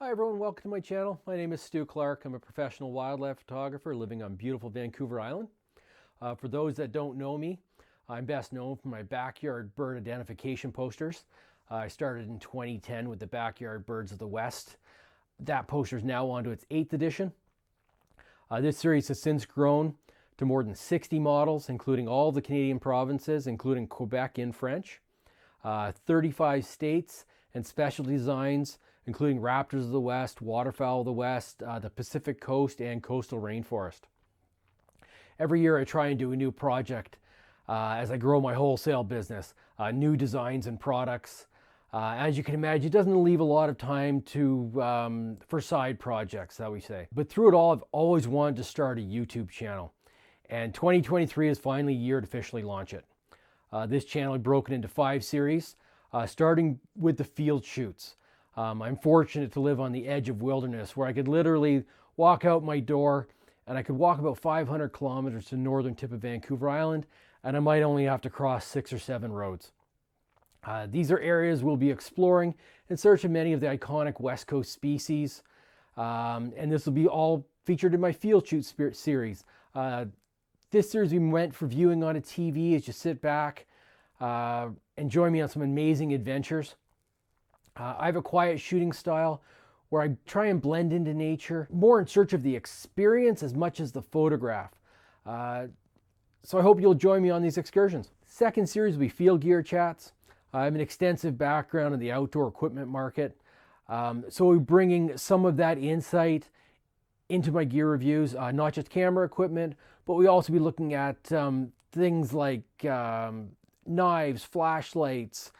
Hi everyone, welcome to my channel. My name is Stu Clark. I'm a professional wildlife photographer living on beautiful Vancouver Island. For those that don't know me, I'm best known for my backyard bird identification posters. I started in 2010 with the Backyard Birds of the West. That poster is now on to its 8th edition. This series has since grown to more than 60 models, including all the Canadian provinces, including Quebec in French, 35 states, and specialty designs, including raptors of the West, waterfowl of the West, the Pacific Coast, and coastal rainforest. Every year I try and do a new project as I grow my wholesale business, new designs and products. As you can imagine, it doesn't leave a lot of time for side projects, that we say. But through it all, I've always wanted to start a YouTube channel. And 2023 is finally a year to officially launch it. This channel is broken into 5 series, starting with the field shoots. I'm fortunate to live on the edge of wilderness where I could literally walk out my door and I could walk about 500 kilometers to the northern tip of Vancouver Island, and I might only have to cross 6 or 7 roads. These are areas we'll be exploring in search of many of the iconic West Coast species, and this will be all featured in my field shoot series. This series we went for viewing on a TV as you sit back and join me on some amazing adventures. I have a quiet shooting style where I try and blend into nature, more in search of the experience as much as the photograph. So I hope you'll join me on these excursions. Second series will be field gear chats. I have an extensive background in the outdoor equipment market. So we're bringing some of that insight into my gear reviews, not just camera equipment, but we also be looking at things like knives, flashlights,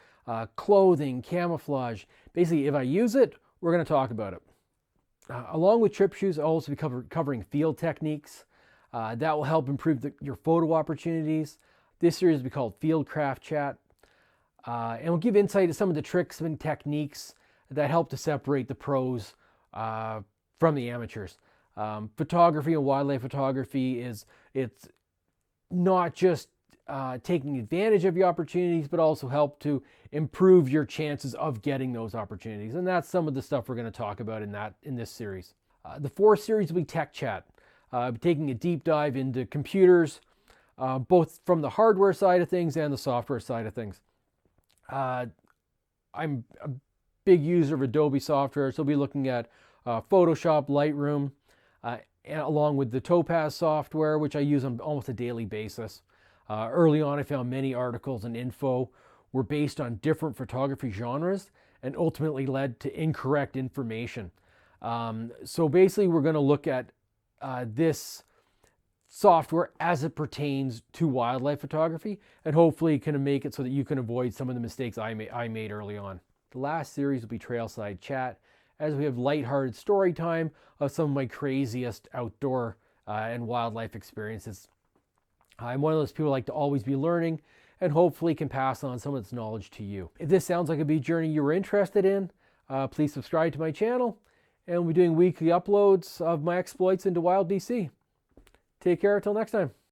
clothing, camouflage. Basically, if I use it, we're going to talk about it. Along with trip shoots, I'll also be covering field techniques. That will help improve your photo opportunities. This series will be called Field Craft Chat. And we'll give insight to some of the tricks and techniques that help to separate the pros from the amateurs. Photography and wildlife photography it's not just taking advantage of your opportunities, but also help to improve your chances of getting those opportunities. And that's some of the stuff we're going to talk about in this series. The 4th series will be Tech Chat, taking a deep dive into computers, both from the hardware side of things and the software side of things. I'm a big user of Adobe software, so we'll be looking at Photoshop, Lightroom, along with the Topaz software, which I use on almost a daily basis. Early on, I found many articles and info were based on different photography genres and ultimately led to incorrect information. So basically, we're going to look at this software as it pertains to wildlife photography, and hopefully can make it so that you can avoid some of the mistakes I made early on. The last series will be Trailside Chat, as we have lighthearted story time of some of my craziest outdoor and wildlife experiences. I'm one of those people who like to always be learning and hopefully can pass on some of this knowledge to you. If this sounds like a bee journey you were interested in, please subscribe to my channel, and we'll be doing weekly uploads of my exploits into wild BC. Take care until next time.